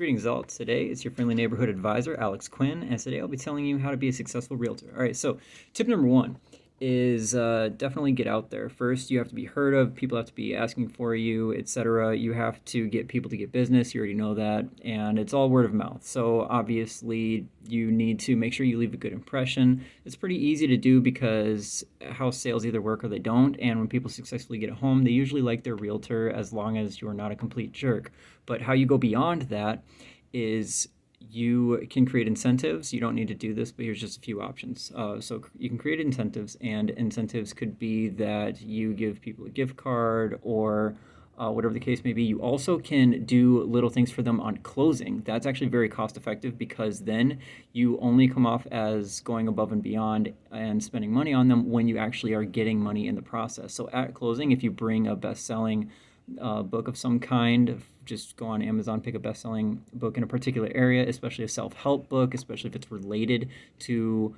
Greetings all. Today it's your friendly neighborhood advisor, Alex Quinn, and today I'll be telling you how to be a successful realtor. All right, so tip number one is definitely get out there. First, you have to be heard of, people have to be asking for you, etc. You have to get people to get business, you already know that, and it's all word of mouth. So obviously, you need to make sure you leave a good impression. It's pretty easy to do because house sales either work or they don't, and when people successfully get a home, they usually like their realtor as long as you're not a complete jerk. But how you go beyond that is you can create incentives. You don't need to do this, but here's just a few options. So you can create incentives, and incentives could be that you give people a gift card or whatever the case may be. You also can do little things for them on closing. That's actually very cost effective because then you only come off as going above and beyond and spending money on them when you actually are getting money in the process. So at closing, if you bring a best selling book of some kind, just go on Amazon, pick a best-selling book in a particular area, especially a self-help book, especially if it's related to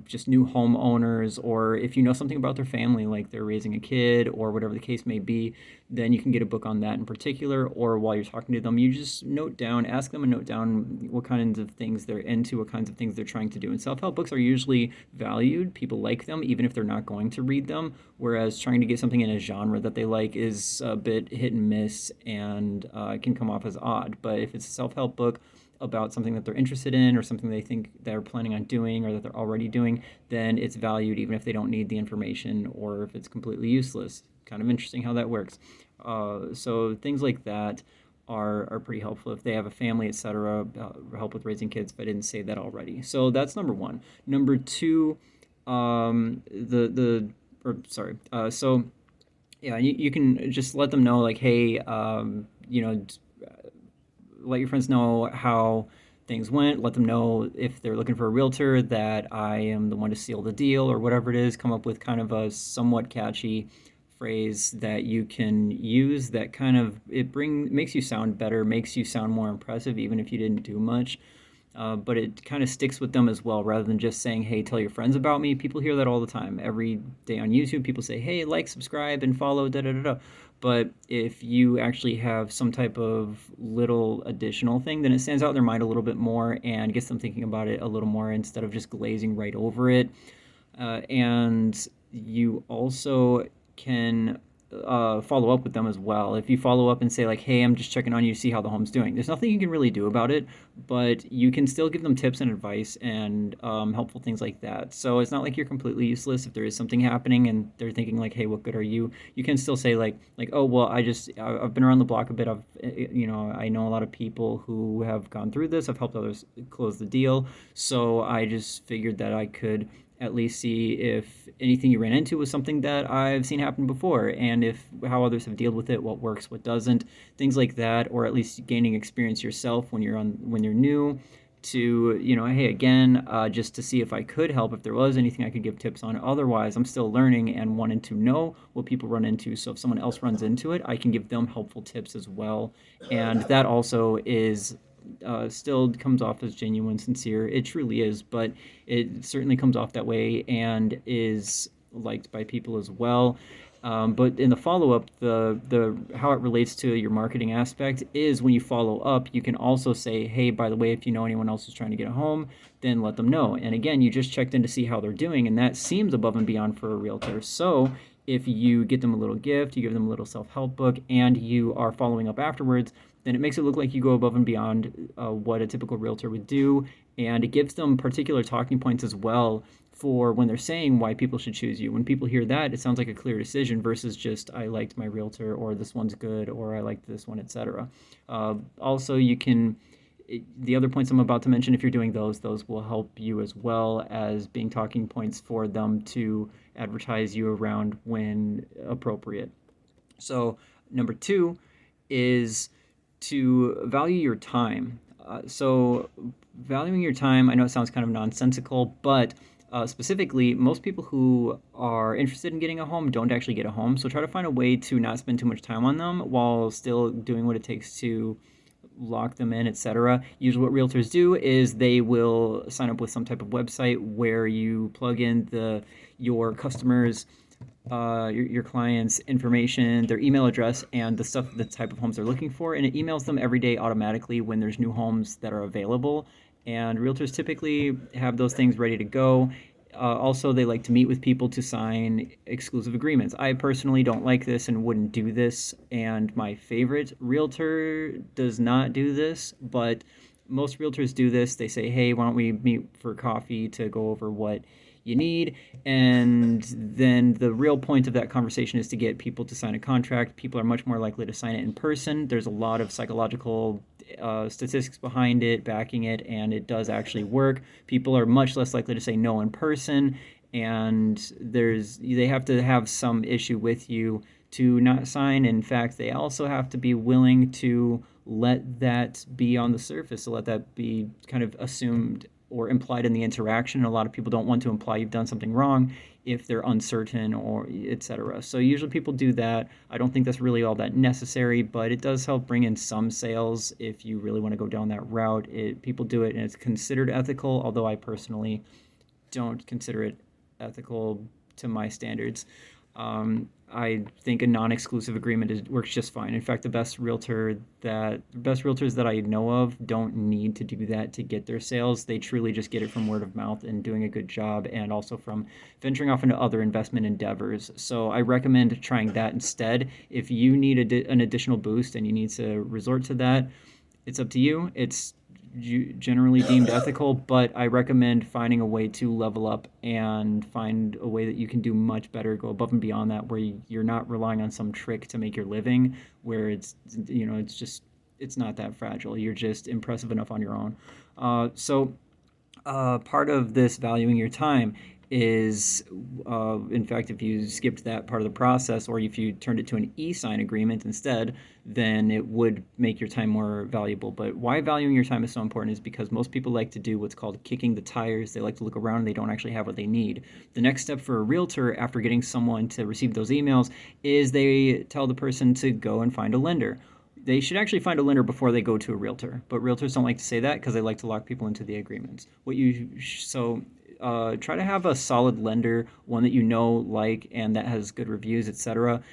just new homeowners, or if you know something about their family, like they're raising a kid or whatever the case may be, then you can get a book on that in particular. Or while you're talking to them, you just ask them and note down what kinds of things they're into, what kinds of things they're trying to do. And self-help books are usually valued. People like them, even if they're not going to read them, whereas trying to get something in a genre that they like is a bit hit and miss and can come off as odd. But if it's a self-help book about something that they're interested in or something they think they're planning on doing or that they're already doing, then it's valued even if they don't need the information or if it's completely useless. Kind of interesting how that works. So things like that are pretty helpful if they have a family, etc. Help with raising kids if I didn't say that already. So that's number one. Number two, so yeah, you can just let them know, like, hey, let your friends know how things went. Let them know if they're looking for a realtor that I am the one to seal the deal or whatever it is. Come up with kind of a somewhat catchy phrase that you can use that kind of makes you sound better, makes you sound more impressive, even if you didn't do much. But it kind of sticks with them as well, rather than just saying, hey, tell your friends about me. People hear that all the time. Every day on YouTube, people say, hey, like, subscribe, and follow, da da da da. But if you actually have some type of little additional thing, then it stands out in their mind a little bit more and gets them thinking about it a little more instead of just glazing right over it. And you also can follow up with them as well. If you follow up and say, like, hey, I'm just checking on you to see how the home's doing, there's nothing you can really do about it, but you can still give them tips and advice and helpful things like that. So it's not like you're completely useless. If there is something happening and they're thinking, like, hey, what good are you, you can still say, like, oh, well, I've been around the block a bit. I know a lot of people who have gone through this. I've helped others close the deal, so I just figured that I could at least see if anything you ran into was something that I've seen happen before, and if how others have dealt with it, what works, what doesn't, things like that, or at least gaining experience yourself when you're new. To hey, again, just to see if I could help, if there was anything I could give tips on. Otherwise, I'm still learning and wanting to know what people run into. So if someone else runs into it, I can give them helpful tips as well, and that also is still comes off as genuine, sincere. It truly is, but it certainly comes off that way and is liked by people as well. But in the follow-up, the how it relates to your marketing aspect is when you follow up, you can also say, hey, by the way, if you know anyone else who's trying to get a home, then let them know. And again, you just checked in to see how they're doing, and that seems above and beyond for a realtor. So if you get them a little gift, you give them a little self-help book, and you are following up afterwards, then it makes it look like you go above and beyond what a typical realtor would do, and it gives them particular talking points as well for when they're saying why people should choose you. When people hear that, it sounds like a clear decision versus just, I liked my realtor, or this one's good, or I liked this one, etc. Also, the other points I'm about to mention, if you're doing those will help you as well as being talking points for them to advertise you around when appropriate. So number two is to value your time. So valuing your time, I know it sounds kind of nonsensical, but specifically, most people who are interested in getting a home don't actually get a home. So try to find a way to not spend too much time on them while still doing what it takes to lock them in, etc. Usually what realtors do is they will sign up with some type of website where you plug in your customers' your client's information, their email address, and the type of homes they're looking for, and it emails them every day automatically when there's new homes that are available. And realtors typically have those things ready to go. Also, they like to meet with people to sign exclusive agreements. I personally don't like this and wouldn't do this, and my favorite realtor does not do this, but most realtors do this. They say, hey, why don't we meet for coffee to go over what you need? And then the real point of that conversation is to get people to sign a contract. People are much more likely to sign it in person. There's a lot of psychological statistics behind it, backing it, and it does actually work. People are much less likely to say no in person, and they have to have some issue with you to not sign. In fact, they also have to be willing to let that be on the surface, to let that be kind of assumed or implied in the interaction. A lot of people don't want to imply you've done something wrong if they're uncertain or etc. So usually people do that. I don't think that's really all that necessary, but it does help bring in some sales if you really want to go down that route. People do it and it's considered ethical, although I personally don't consider it ethical to my standards. I think a non-exclusive agreement works just fine. In fact, the best realtors that I know of don't need to do that to get their sales. They truly just get it from word of mouth and doing a good job, and also from venturing off into other investment endeavors. So I recommend trying that instead. If you need an additional boost and you need to resort to that, it's up to you. It's generally deemed ethical, but I recommend finding a way to level up and find a way that you can do much better, go above and beyond that, where you're not relying on some trick to make your living, where it's not that fragile. You're just impressive enough on your own. Part of this valuing your time is, in fact, if you skipped that part of the process, or if you turned it to an e-sign agreement instead, then it would make your time more valuable. But why valuing your time is so important is because most people like to do what's called kicking the tires. They like to look around and they don't actually have what they need. The next step for a realtor after getting someone to receive those emails is they tell the person to go and find a lender. They should actually find a lender before they go to a realtor, but realtors don't like to say that because they like to lock people into the agreements. Try to have a solid lender, one that you know, like, and that has good reviews, etc.,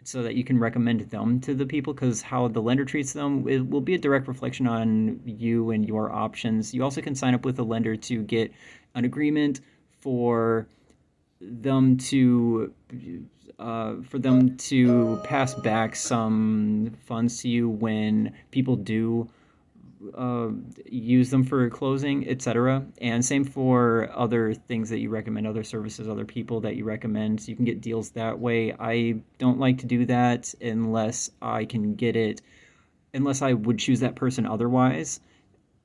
so that you can recommend them to the people, because how the lender treats them, it will be a direct reflection on you and your options. You also can sign up with a lender to get an agreement for them to pass back some funds to you when people do uh, use them for closing, etc. And same for other things that you recommend, other services, other people that you recommend. So you can get deals that way. I don't like to do that unless I can get it, unless I would choose that person otherwise,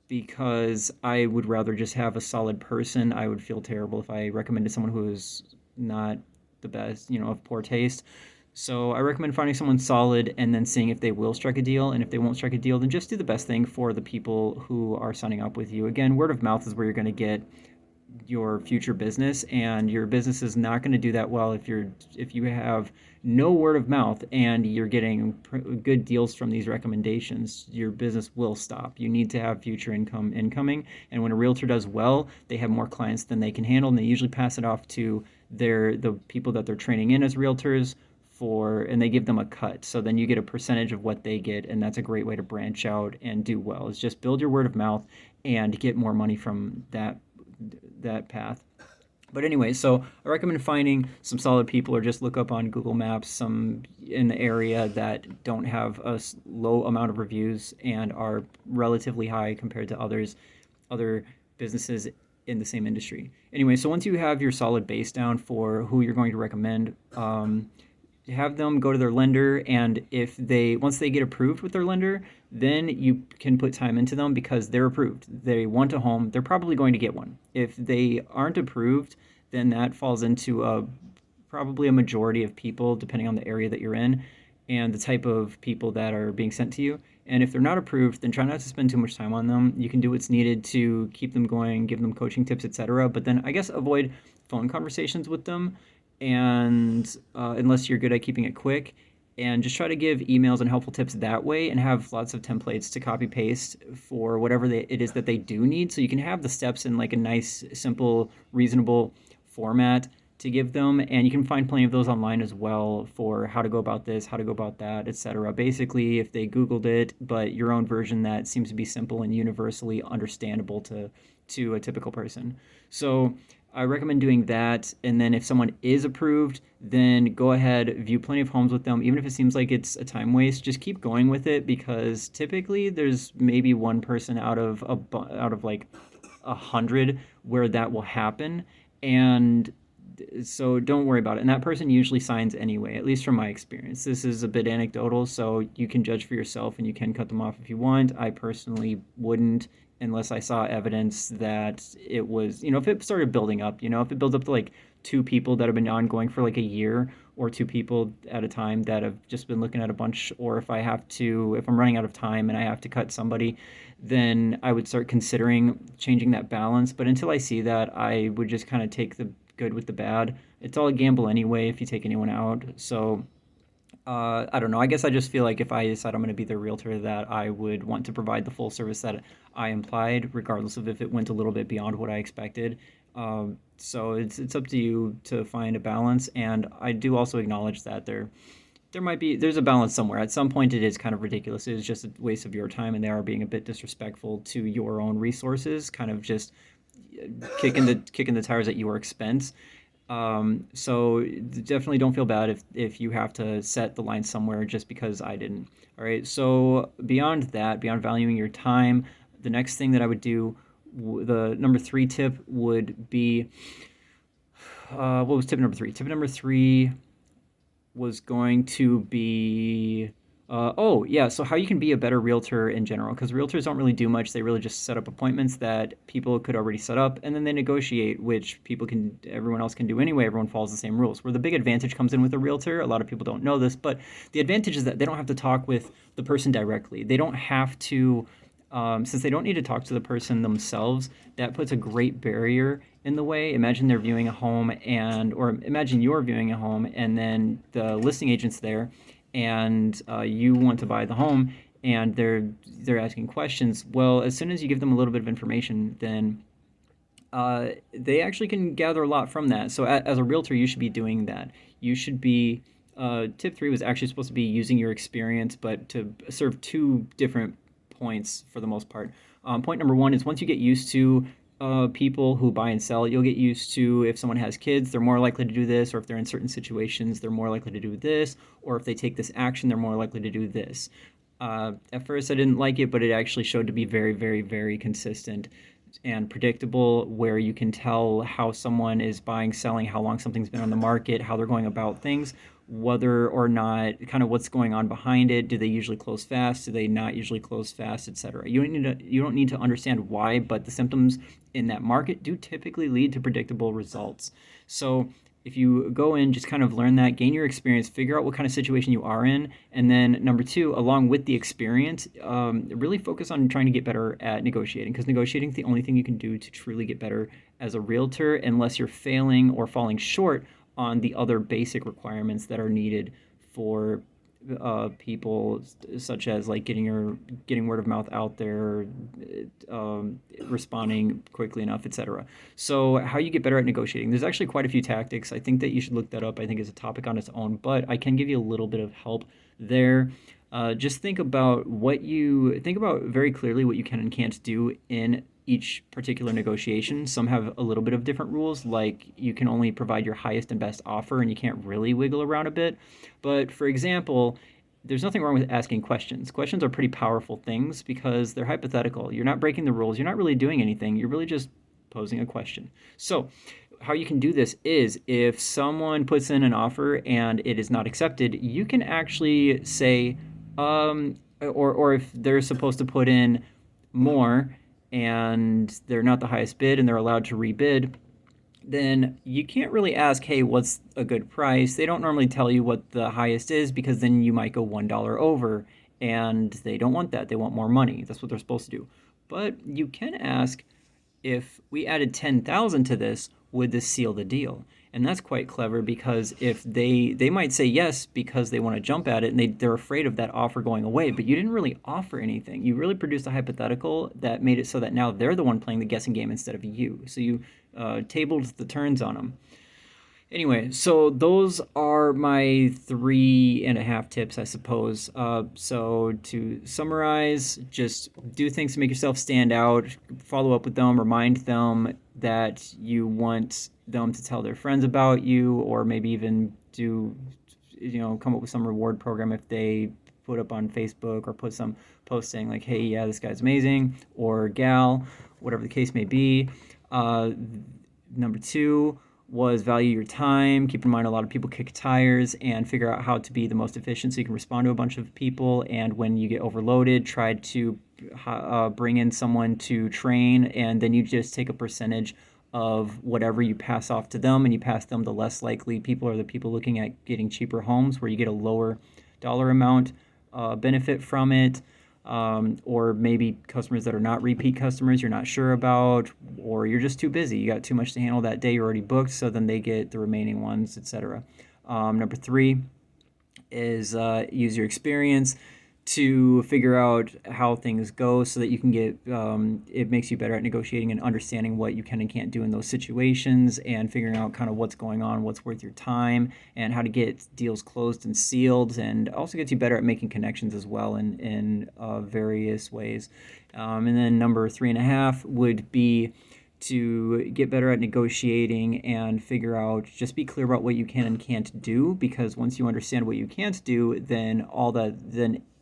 because I would rather just have a solid person. I would feel terrible if I recommended someone who is not the best, of poor taste. So I recommend finding someone solid and then seeing if they will strike a deal. And if they won't strike a deal, then just do the best thing for the people who are signing up with you. Again, word of mouth is where you're going to get your future business, and your business is not going to do that well if you have no word of mouth and you're getting good deals from these recommendations. Your business will stop. You need to have future income incoming, and when a realtor does well, they have more clients than they can handle, and they usually pass it off to the people that they're training in as realtors and they give them a cut. So then you get a percentage of what they get, and that's a great way to branch out and do well. Is just build your word of mouth and get more money from that path. But anyway, so I recommend finding some solid people, or just look up on Google Maps some in the area that don't have a low amount of reviews and are relatively high compared to other businesses in the same industry. Anyway, so once you have your solid base down for who you're going to recommend, have them go to their lender, and if they once they get approved with their lender, then you can put time into them because they're approved. They want a home, they're probably going to get one. If they aren't approved, then that falls into probably a majority of people, depending on the area that you're in and the type of people that are being sent to you. And if they're not approved, then try not to spend too much time on them. You can do what's needed to keep them going, give them coaching tips, etc. But then I guess avoid phone conversations with them, and unless you're good at keeping it quick, and just try to give emails and helpful tips that way, and have lots of templates to copy paste for whatever it is that they do need, so you can have the steps in like a nice, simple, reasonable format to give them, and you can find plenty of those online as well for how to go about this, how to go about that, etc. Basically, if they Googled it, but your own version that seems to be simple and universally understandable to a typical person. So I recommend doing that. And then if someone is approved, then go ahead, view plenty of homes with them. Even if it seems like it's a time waste, just keep going with it because typically there's maybe one person out of like 100 where that will happen. And so don't worry about it. And that person usually signs anyway, at least from my experience. This is a bit anecdotal, so you can judge for yourself and you can cut them off if you want. I personally wouldn't unless I saw evidence that it was, if it started building up, if it builds up to like two people that have been ongoing for like a year or two people at a time that have just been looking at a bunch, or if I'm running out of time and I have to cut somebody, then I would start considering changing that balance. But until I see that, I would just kind of take the good with the bad. It's all a gamble anyway if you take anyone out. So I don't know. I guess I just feel like if I decide I'm going to be the realtor, that I would want to provide the full service that I implied, regardless of if it went a little bit beyond what I expected. So it's up to you to find a balance, and I do also acknowledge that there's a balance somewhere. At some point, it is kind of ridiculous. It is just a waste of your time, and they are being a bit disrespectful to your own resources, kind of just kicking the tires at your expense. So definitely don't feel bad if you have to set the line somewhere just because I didn't. All right. So beyond that, beyond valuing your time, the next thing that I would do, the number three tip would be, what was tip number three? Tip number three was going to be oh yeah, so how you can be a better realtor in general, because realtors don't really do much. They really just set up appointments that people could already set up, and then they negotiate, which everyone else can do anyway. Everyone follows the same rules. Where the big advantage comes in with a realtor, a lot of people don't know this, but the advantage is that they don't have to talk with the person directly. They don't have to since they don't need to talk to the person themselves, that puts a great barrier in the way. Imagine they're viewing a home or imagine you're viewing a home and then the listing agent's there and you want to buy the home and they're asking questions. Well, as soon as you give them a little bit of information, then they actually can gather a lot from that. So as a realtor, you should be doing that. You should be. Tip three was actually supposed to be using your experience, but to serve two different points for the most part. Point number one is once you get used to people who buy and sell, you'll get used to if someone has kids, they're more likely to do this, or if they're in certain situations, they're more likely to do this, or if they take this action, they're more likely to do this. At first, I didn't like it, but it actually showed to be very, very, very consistent and predictable, where you can tell how someone is buying, selling, how long something's been on the market, how they're going about things, whether or not kind of what's going on behind it. Do they usually close fast? Do they not usually close fast, etc. You don't need to understand why, but the symptoms in that market do typically lead to predictable results. So if you go in, just kind of learn that, gain your experience, figure out what kind of situation you are in, and then number two, along with the experience, really focus on trying to get better at negotiating, because negotiating is the only thing you can do to truly get better as a realtor, unless you're failing or falling short on the other basic requirements that are needed for people, such as like getting word of mouth out there, responding quickly enough, etc. So how you get better at negotiating? There's actually quite a few tactics. I think that you should look that up. I think it's a topic on its own, but I can give you a little bit of help there. Just think about very clearly what you can and can't do in each particular negotiation. Some have a little bit of different rules, like you can only provide your highest and best offer and you can't really wiggle around a bit. But for example, there's nothing wrong with asking questions. Questions are pretty powerful things because they're hypothetical. You're not breaking the rules. You're not really doing anything. You're really just posing a question. So how you can do this is if someone puts in an offer and it is not accepted, you can actually say, or if they're supposed to put in more and they're not the highest bid and they're allowed to rebid, then you can't really ask, hey, what's a good price? They don't normally tell you what the highest is because then you might go $1 over, and they don't want that. They want more money. That's what they're supposed to do. But you can ask, if we added 10,000 to this, would this seal the deal? And that's quite clever because if they might say yes because they want to jump at it and they're afraid of that offer going away, but you didn't really offer anything. You really produced a hypothetical that made it so that now they're the one playing the guessing game instead of you. So you tabled the turns on them. Anyway, so those are my 3.5 tips, I suppose. So to summarize, just do things to make yourself stand out, follow up with them, remind them that you want them to tell their friends about you, or maybe even come up with some reward program if they put up on Facebook or put some post saying like, hey, yeah, this guy's amazing, or gal, whatever the case may be. Uh, Number two was value your time. Keep in mind a lot of people kick tires, and figure out how to be the most efficient so you can respond to a bunch of people. And when you get overloaded, try to bring in someone to train, and then you just take a percentage of whatever you pass off to them, and you pass them the less likely people are the people looking at getting cheaper homes where you get a lower dollar amount benefit from it. Or maybe customers that are not repeat customers you're not sure about, or you're just too busy. You got too much to handle that day. You're already booked, so then they get the remaining ones, etc. Number three is use your experience to figure out how things go so that you can get it makes you better at negotiating and understanding what you can and can't do in those situations, and figuring out kind of what's going on, what's worth your time, and how to get deals closed and sealed, and also gets you better at making connections as well in various ways. And then number 3.5 would be to get better at negotiating and figure out, just be clear about what you can and can't do, because once you understand what you can't do, then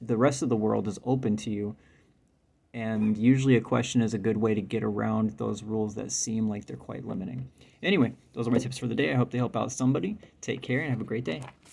the rest of the world is open to you. And usually a question is a good way to get around those rules that seem like they're quite limiting. Anyway, those are my tips for the day. I hope they help out somebody. Take care and have a great day.